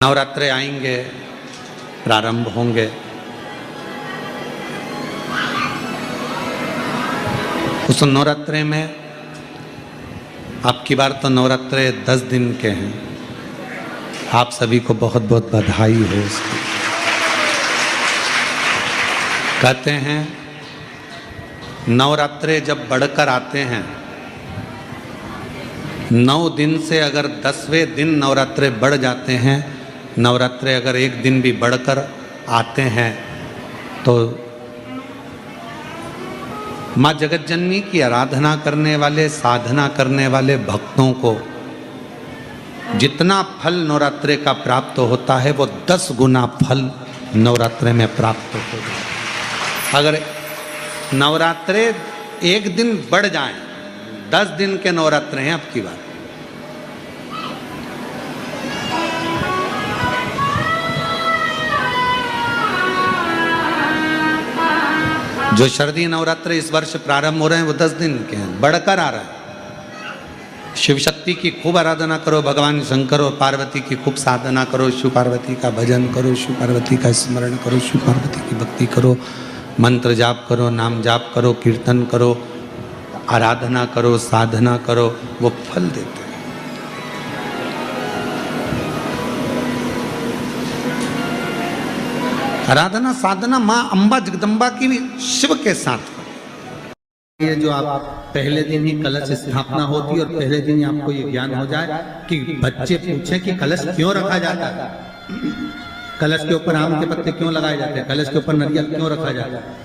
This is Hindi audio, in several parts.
नवरात्रे आएंगे, प्रारंभ होंगे। उस नवरात्रे में आपकी बार तो नवरात्रे 10 दिन के हैं। आप सभी को बहुत बहुत बधाई हो उसकी। कहते हैं नवरात्रे जब बढ़कर आते हैं, 9 दिन से अगर 10वें दिन नवरात्रे बढ़ जाते हैं, नवरात्रे अगर एक दिन भी बढ़कर आते हैं, तो माँ जगतजननी की आराधना करने वाले, साधना करने वाले भक्तों को जितना फल नवरात्रे का प्राप्त होता है, वो 10 गुना फल नवरात्रे में प्राप्त होगा। अगर नवरात्रे एक दिन बढ़ जाएं, 10 दिन के नवरात्रे हैं अब की बात। जो शारदीय नवरात्र इस वर्ष प्रारंभ हो रहे हैं वो 10 दिन के हैं, बढ़कर आ रहा है। शिव शक्ति की खूब आराधना करो, भगवान शंकर और पार्वती की खूब साधना करो, शिव पार्वती का भजन करो, शिव पार्वती का स्मरण करो, शिव पार्वती की भक्ति करो, मंत्र जाप करो, नाम जाप करो, कीर्तन करो, आराधना करो, साधना करो, वो फल देते हैं। आराधना साधना माँ अम्बा जगदम्बा की भी शिव के साथ। ये जो आप पहले दिन ही कलश स्थापना होती है और पहले दिन ही आपको ये ज्ञान हो जाए कि बच्चे पूछे कि कलश क्यों रखा जाता है, कलश के ऊपर आम के पत्ते क्यों लगाए जाते हैं, कलश के ऊपर नारियल क्यों रखा जाता है,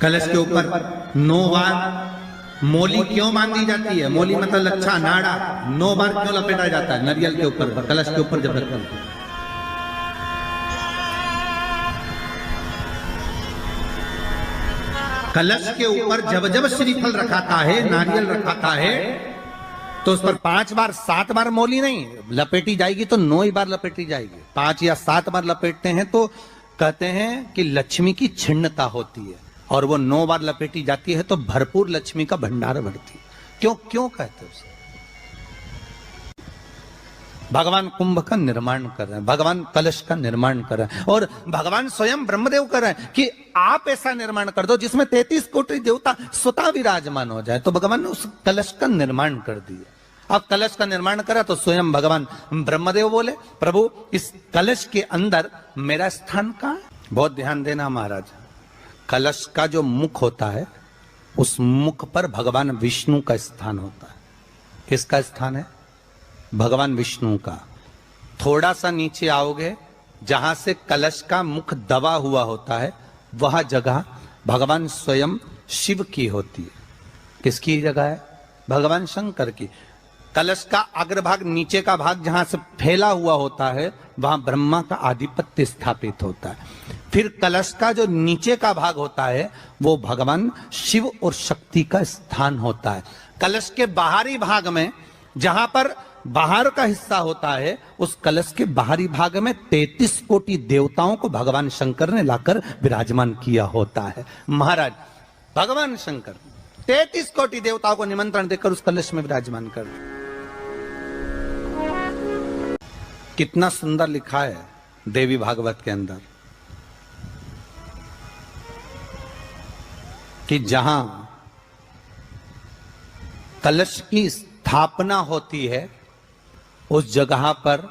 कलश के ऊपर 9 बार मोली क्यों बांधी जाती है, मोली मतलब लच्छा नाड़ा 9 बार क्यों लपेटा जाता है नारियल के ऊपर, कलश के ऊपर जब रखते हैं। कलश के ऊपर जब जब श्रीफल रखाता है, नारियल रखाता है, तो उस पर 5 बार 7 बार मोली नहीं लपेटी जाएगी, तो 9 ही बार लपेटी जाएगी। 5 या 7 बार लपेटते हैं तो कहते हैं कि लक्ष्मी की छिन्नता होती है, और वो 9 बार लपेटी जाती है तो भरपूर लक्ष्मी का भंडार बढ़ती है। क्यों कहते हैं उसे? भगवान कुंभ का निर्माण कर रहे हैं, भगवान कलश का निर्माण कर रहे हैं, और भगवान स्वयं ब्रह्मदेव कर रहे हैं कि आप ऐसा निर्माण कर दो जिसमें 33 कोटि देवता स्वतः विराजमान हो जाए। तो भगवान ने उस कलश का निर्माण कर दिया। अब कलश का निर्माण करा तो स्वयं भगवान ब्रह्मदेव बोले, प्रभु इस कलश के अंदर मेरा स्थान कहाँ है? बहुत ध्यान देना महाराज, कलश का जो मुख होता है, उस मुख पर भगवान विष्णु का स्थान होता है। किसका स्थान है? भगवान विष्णु का। थोड़ा सा नीचे आओगे, जहां से कलश का मुख दबा हुआ होता है, वह जगह भगवान स्वयं शिव की होती है। किसकी जगह है? भगवान शंकर की। कलश का अग्रभाग, नीचे का भाग जहां से फैला हुआ होता है, वहां ब्रह्मा का आधिपत्य स्थापित होता है। फिर कलश का जो नीचे का भाग होता है, वो भगवान शिव और शक्ति का स्थान होता है। कलश के बाहरी भाग में, जहां पर बाहर का हिस्सा होता है, उस कलश के बाहरी भाग में 33 कोटि देवताओं को भगवान शंकर ने लाकर विराजमान किया होता है। महाराज भगवान शंकर 33 कोटि देवताओं को निमंत्रण देकर उस कलश में विराजमान कर। कितना सुंदर लिखा है देवी भागवत के अंदर कि जहां कलश की स्थापना होती है, उस जगह पर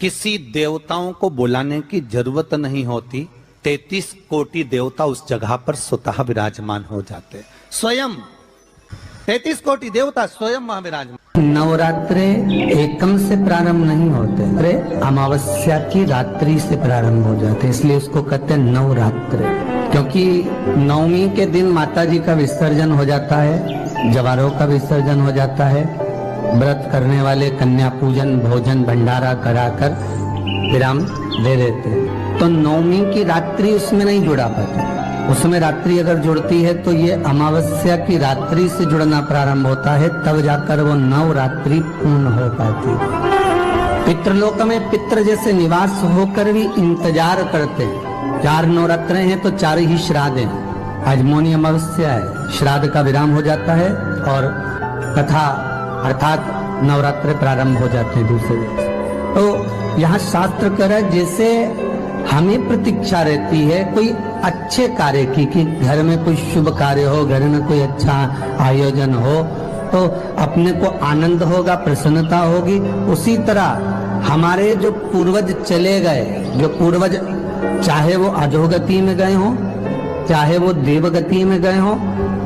किसी देवताओं को बुलाने की जरूरत नहीं होती। 33 कोटि देवता उस जगह पर स्वतः विराजमान हो जाते हैं। स्वयं 33 कोटि देवता स्वयं वहां विराजमान। नवरात्रे एकम से प्रारंभ नहीं होते, अरे अमावस्या की रात्रि से प्रारंभ हो जाते, इसलिए उसको कहते हैं नवरात्रे। क्योंकि 9वीं के दिन माता जी का विसर्जन हो जाता है, जवारों का विसर्जन हो जाता है, व्रत करने वाले कन्या पूजन भोजन भंडारा कराकर विराम दे देते। तो 9वीं की रात्रि उसमें नहीं जुड़ा पाती। उसमें रात्रि अगर जुड़ती है तो ये अमावस्या की रात्रि से जुड़ना प्रारंभ होता है, तब जाकर वो नवरात्रि पूर्ण हो पाती है। पितृलोक में पितृ जैसे निवास होकर भी इंतजार करते हैं। 4 नवरात्रे हैं तो 4 ही श्राद्ध हैं। आज मौनी अमावस्या है, श्राद्ध का विराम हो जाता है और कथा अर्थात नवरात्रे प्रारंभ हो जाते हैं दूसरे दिन। तो यहाँ शास्त्र कह रहा है जैसे हमें प्रतीक्षा रहती है कोई अच्छे कार्य की, कि घर में कोई शुभ कार्य हो, घर में कोई अच्छा आयोजन हो तो अपने को आनंद होगा, प्रसन्नता होगी। उसी तरह हमारे जो पूर्वज चले गए, जो पूर्वज चाहे वो अधोगति में गए हों, चाहे वो देवगति में गए हों,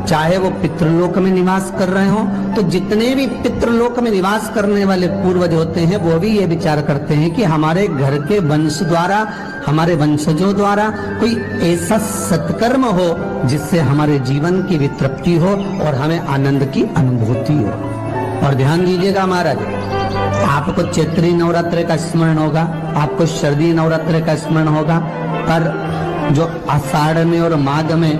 चाहे वो पितृलोक में निवास कर रहे हों, तो जितने भी पितृलोक में निवास करने वाले पूर्वज होते हैं वो भी ये विचार करते हैं कि हमारे घर के वंश द्वारा, हमारे वंशजों द्वारा कोई ऐसा सत्कर्म हो जिससे हमारे जीवन की वितृप्ति हो और हमें आनंद की अनुभूति हो। और ध्यान दीजिएगा महाराज, आपको चैत्री नवरात्र का स्मरण होगा, आपको शरदीय नवरात्र का स्मरण होगा, पर जो आषाढ़ में और माघ में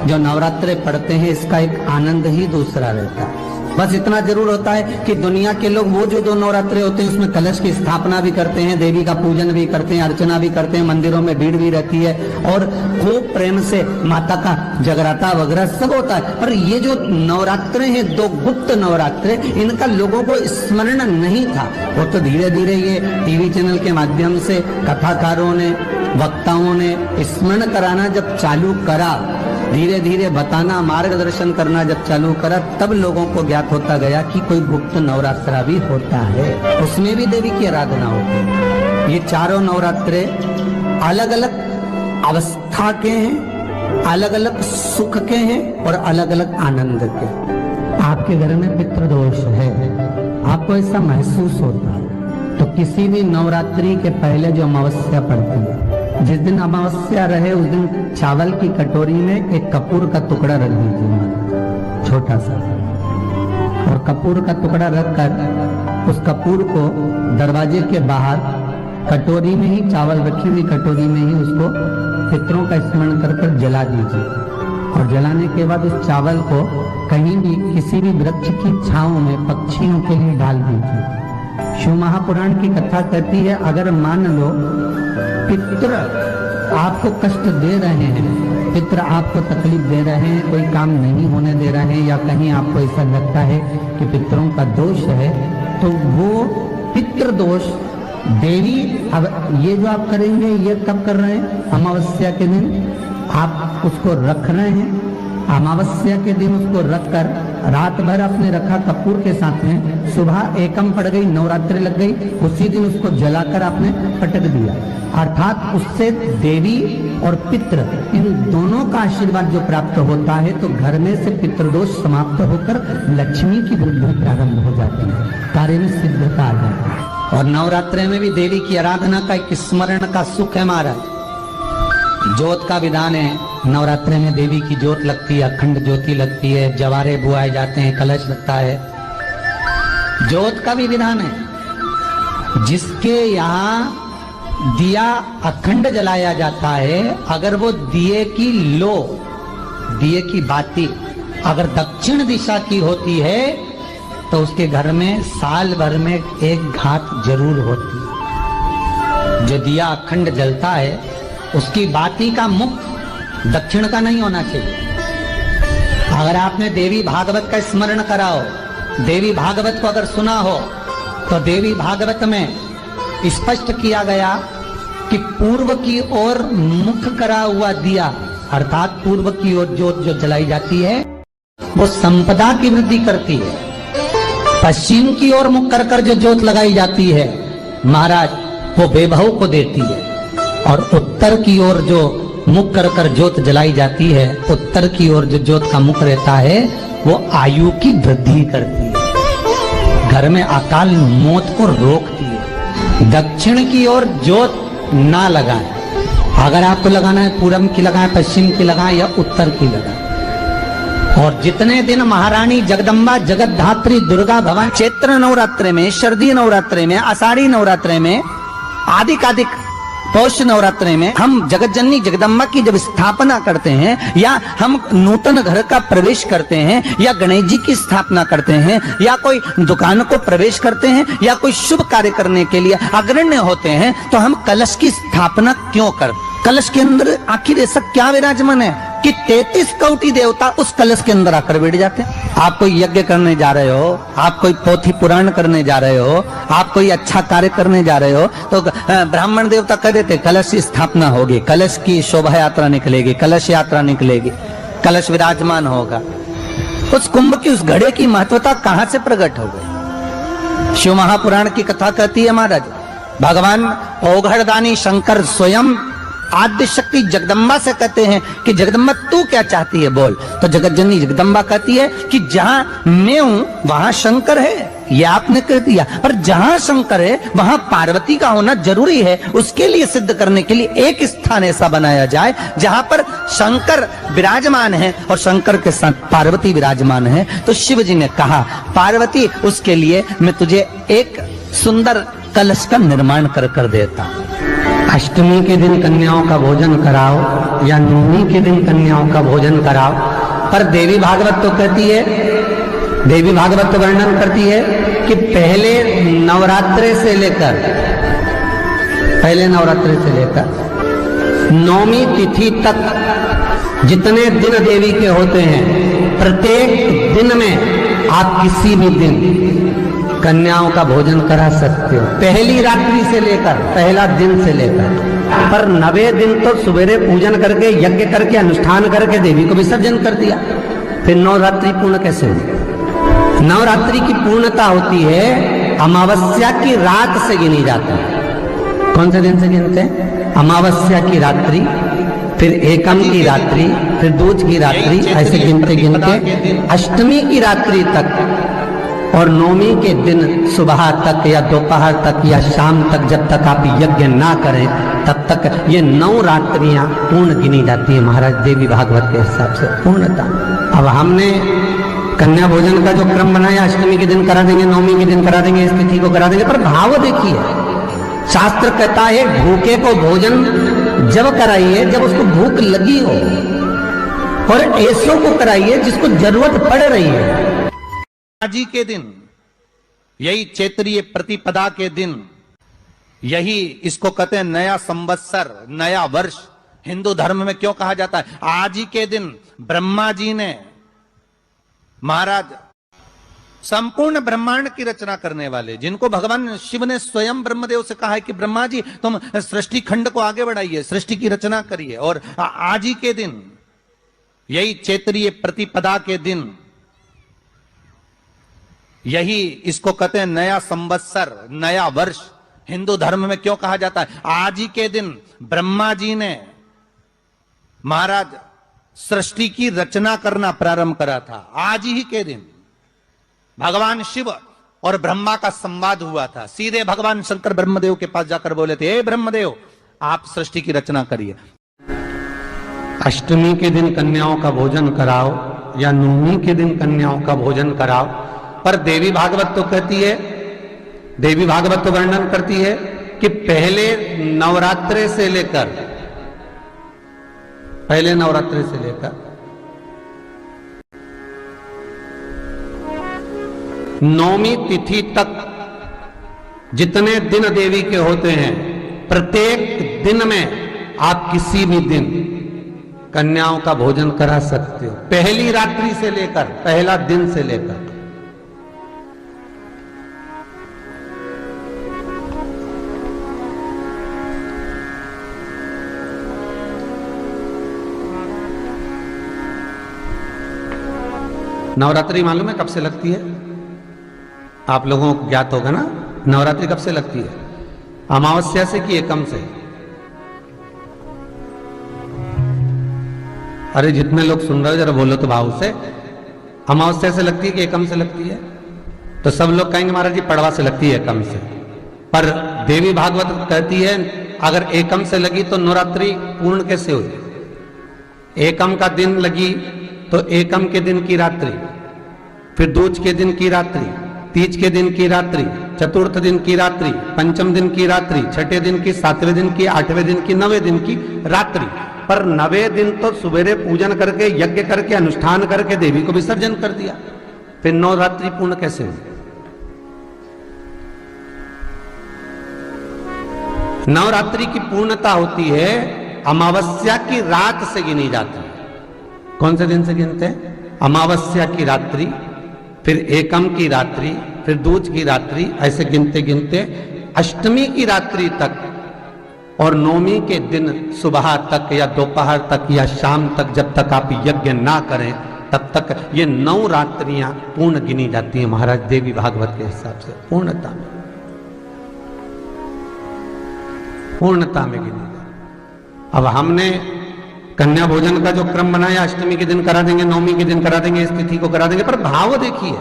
जो नवरात्रे पढ़ते हैं इसका एक आनंद ही दूसरा रहता है। बस इतना जरूर होता है कि दुनिया के लोग वो जो 2 नवरात्रे होते हैं उसमें कलश की स्थापना भी करते हैं, देवी का पूजन भी करते हैं, अर्चना भी करते हैं, मंदिरों में भीड़ भी रहती है और खूब प्रेम से माता का जगराता वगैरह सब होता है। पर ये जो नवरात्रे हैं 2 गुप्त नवरात्रे, इनका लोगों को स्मरण नहीं था। वो तो धीरे धीरे ये टीवी चैनल के माध्यम से कथाकारों ने, वक्ताओं ने स्मरण कराना जब चालू करा, धीरे धीरे बताना, मार्गदर्शन करना जब चालू करा, तब लोगों को ज्ञात होता गया कि कोई गुप्त नवरात्रा भी होता है, उसमें भी देवी की आराधना होती है। ये चारों नवरात्रे अलग अलग अवस्था के हैं, अलग अलग सुख के हैं और अलग अलग आनंद के। आपके घर में पितृदोष है, आपको ऐसा महसूस होता है, तो किसी भी नवरात्रि के पहले जो अमावस्या पड़ती है, जिस दिन अमावस्या रहे उस दिन चावल की कटोरी में एक कपूर का टुकड़ा रख दीजिए, छोटा सा, और कपूर का टुकड़ा रखकर उस कपूर को दरवाजे के बाहर कटोरी में ही, चावल रखी हुई कटोरी में ही उसको पितरों का स्मरण कर कर जला दीजिए। और जलाने के बाद उस चावल को कहीं भी किसी भी वृक्ष की छांव में पक्षियों के लिए डाल दीजिए। शिव महापुराण की कथा कहती है, अगर मान लो पितृ आपको कष्ट दे रहे हैं, पितृ आपको तकलीफ दे रहे हैं, कोई काम नहीं होने दे रहे हैं, या कहीं आपको ऐसा लगता है कि पितरों का दोष है, तो वो पितृ दोष देवी, अब ये जो आप करेंगे ये कब कर रहे हैं? अमावस्या के दिन आप उसको रख रहे हैं, अमावस्या के दिन उसको रखकर रात भर आपने रखा कपूर के साथ में, सुबह एकम पड़ गई, नवरात्रि लग गई, उसी दिन उसको जलाकर आपने पटक दिया। अर्थात उससे देवी और पितृ इन दोनों का आशीर्वाद जो प्राप्त होता है, तो घर में से पितृदोष समाप्त होकर लक्ष्मी की वृद्धि प्रारंभ हो जाती है, कार्य में सिद्धता आ जाती है। और नवरात्रि में भी देवी की आराधना का एक स्मरण का सुख है महाराज। ज्योत का विधान है, नवरात्रि में देवी की ज्योत लगती है, अखंड ज्योति लगती है, जवारे बुआए जाते हैं, कलश लगता है। ज्योत का भी विधान है, जिसके यहाँ दिया अखंड जलाया जाता है, अगर वो दिए की लो, दिए की बाती अगर दक्षिण दिशा की होती है तो उसके घर में साल भर में एक घात जरूर होती है। जो दिया अखंड जलता है उसकी बाती का मुख दक्षिण का नहीं होना चाहिए। अगर आपने देवी भागवत का स्मरण कराओ, देवी भागवत को अगर सुना हो, तो देवी भागवत में स्पष्ट किया गया कि पूर्व की ओर मुख करा हुआ दिया, अर्थात पूर्व की ओर ज्योत जो जलाई जाती है वो संपदा की वृद्धि करती है। पश्चिम की ओर मुख कर कर जो ज्योत लगाई जाती है महाराज, वो वैभव को देती है। और उत्तर की ओर जो मुख कर कर ज्योत जलाई जाती है, उत्तर की ओर जो ज्योत का मुख रहता है वो आयु की वृद्धि करती है, घर में अकाल मौत को रोकती है। दक्षिण की ओर ज्योत ना लगाएं, अगर आपको लगाना है पूरब की लगाएं, पश्चिम की लगाएं या उत्तर की लगाएं। और जितने दिन महारानी जगदम्बा जगतधात्री दुर्गा भवानी चैत्र नवरात्रे में, शरदीय नवरात्रे में, आषाढ़ी नवरात्रे में, आदिक पौष नवरात्रे में हम जगत जननी जगदम्बा की जब स्थापना करते हैं, या हम नूतन घर का प्रवेश करते हैं, या गणेश जी की स्थापना करते हैं, या कोई दुकान को प्रवेश करते हैं, या कोई शुभ कार्य करने के लिए अग्रण्य होते हैं, तो हम कलश की स्थापना क्यों करते? कलश के अंदर आखिर ऐसा क्या विराजमान है? कि 33 कोटि देवता उस कलश के अंदर आकर बैठ जाते हैं। आप कोई यज्ञ करने जा रहे हो, आप कोई पोथी पुराण करने जा रहे हो, आप कोई अच्छा कार्य करने जा रहे हो, तो ब्राह्मण देवता कह देते कलश की स्थापना होगी, कलश की शोभा यात्रा निकलेगी, कलश यात्रा निकलेगी, कलश विराजमान होगा। उस कुंभ की, उस घड़े की महत्वता कहां से प्रकट हो गई? शिव महापुराण की कथा कहती है महाराज, भगवान ओघड़दानी शंकर स्वयं आद्य शक्ति जगदम्बा से कहते हैं कि जगदम्बा तू क्या चाहती है बोल। तो जगत जननी जगदम्बा कहती है कि जहां मैं हूं वहां शंकर है, ये आपने कह दिया, पर जहां शंकर है वहां पार्वती का होना जरूरी है। उसके लिए सिद्ध करने के लिए एक स्थान ऐसा बनाया जाए जहां पर शंकर विराजमान है और शंकर के साथ पार्वती विराजमान है। तो शिव जी ने कहा पार्वती उसके लिए मैं तुझे एक सुंदर कलश का निर्माण कर देता। अष्टमी के दिन कन्याओं का भोजन कराओ या नवमी के दिन कन्याओं का भोजन कराओ, पर देवी भागवत तो कहती है, देवी भागवत तो वर्णन करती है कि पहले नवरात्रे से लेकर नौमी तिथि तक जितने दिन देवी के होते हैं, प्रत्येक दिन में आप किसी भी दिन कन्याओं का भोजन करा सकते हो, पहली रात्रि से लेकर, पहला दिन से लेकर। पर 90 दिन तो सवेरे पूजन करके, यज्ञ करके, अनुष्ठान करके देवी को विसर्जन कर दिया, फिर नवरात्रि पूर्ण कैसे हुई? नवरात्रि की पूर्णता होती है अमावस्या की रात से गिनी जाती है। कौन से दिन से गिनते हैं? अमावस्या की रात्रि, फिर एकम की रात्रि, फिर दूज की रात्रि, ऐसे गिनते गिनते अष्टमी की रात्रि तक और नौमी के दिन सुबह तक या दोपहर तक या शाम तक, जब तक आप यज्ञ ना करें तब तक ये 9 रात्रियां पूर्ण गिनी जाती है महाराज देवी भागवत के हिसाब से पूर्णता। अब हमने कन्या भोजन का जो क्रम बनाया, अष्टमी के दिन करा देंगे, नौमी के दिन करा देंगे, इस तिथि को करा देंगे, पर भाव देखिए, शास्त्र कहता है भूखे को भोजन जब कराइए जब उसको भूख लगी हो, और ऐसों को कराइए जिसको जरूरत पड़ रही है। आज ही के दिन, यही चैत्रीय प्रतिपदा के दिन, यही इसको कहते हैं नया संवत्सर, नया वर्ष। हिंदू धर्म में क्यों कहा जाता है? आज ही के दिन ब्रह्मा जी ने, महाराज संपूर्ण ब्रह्मांड की रचना करने वाले, जिनको भगवान शिव ने स्वयं ब्रह्मदेव से कहा है कि ब्रह्मा जी तुम सृष्टि खंड को आगे बढ़ाइए, सृष्टि की रचना करिए, और आज ही के दिन, यही चैत्रीय प्रतिपदा के दिन, यही इसको कहते हैं नया संवत्सर, नया वर्ष। हिंदू धर्म में क्यों कहा जाता है? आज ही के दिन ब्रह्मा जी ने, महाराज सृष्टि की रचना करना प्रारंभ करा था। आज ही के दिन भगवान शिव और ब्रह्मा का संवाद हुआ था। सीधे भगवान शंकर ब्रह्मदेव के पास जाकर बोले थे, हे ब्रह्मदेव आप सृष्टि की रचना करिए। अष्टमी के दिन कन्याओं का भोजन कराओ या नवमी के दिन कन्याओं का भोजन कराओ, पर देवी भागवत तो कहती है, देवी भागवत तो वर्णन करती है कि पहले नवरात्रे से लेकर, पहले नवरात्रे से लेकर नौमी तिथि तक जितने दिन देवी के होते हैं, प्रत्येक दिन में आप किसी भी दिन कन्याओं का भोजन करा सकते हो, पहली रात्रि से लेकर, पहला दिन से लेकर। नवरात्रि मालूम है कब से लगती है? आप लोगों को ज्ञात होगा ना, नवरात्रि कब से लगती है? अमावस्या से कि एकम से? अरे जितने लोग सुन रहे हो जरा बोलो तो भाव से। अमावस्या से लगती है कि एकम से लगती है? तो सब लोग कहेंगे महाराज जी पड़वा से लगती है, एकम से। पर देवी भागवत कहती है अगर एकम से लगी तो नवरात्रि पूर्ण कैसे हुई? एकम का दिन लगी तो एकम के दिन की रात्रि, फिर दूज के दिन की रात्रि, तीज के दिन की रात्रि, चतुर्थ दिन की रात्रि, पंचम दिन की रात्रि, छठे दिन की, सातवें दिन की, आठवें दिन की, 9वें दिन की रात्रि। पर 9वें दिन तो सवेरे पूजन करके, यज्ञ करके, अनुष्ठान करके देवी को विसर्जन कर दिया, फिर नवरात्रि पूर्ण कैसे हुई? नवरात्रि की पूर्णता होती है अमावस्या की रात से गिनी जाती है। कौन से दिन से गिनते हैं? अमावस्या की रात्रि, फिर एकम की रात्रि, फिर दूज की रात्रि, ऐसे गिनते गिनते अष्टमी की रात्रि तक और नवमी के दिन सुबह तक या दोपहर तक या शाम तक, जब तक आप यज्ञ ना करें तब तक ये 9 रात्रियां पूर्ण गिनी जाती हैं महाराज देवी भागवत के हिसाब से, पूर्णता में, पूर्णता में गिनी जाती। अब हमने कन्या भोजन का जो क्रम बनाया, अष्टमी के दिन करा देंगे, नवमी के दिन करा देंगे, इस तिथि को करा देंगे, पर भाव देखिए,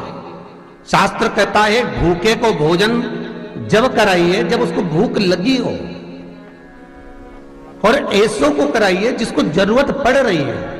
शास्त्र कहता है भूखे को भोजन जब कराइए जब उसको भूख लगी हो, और ऐसों को कराइए जिसको जरूरत पड़ रही है।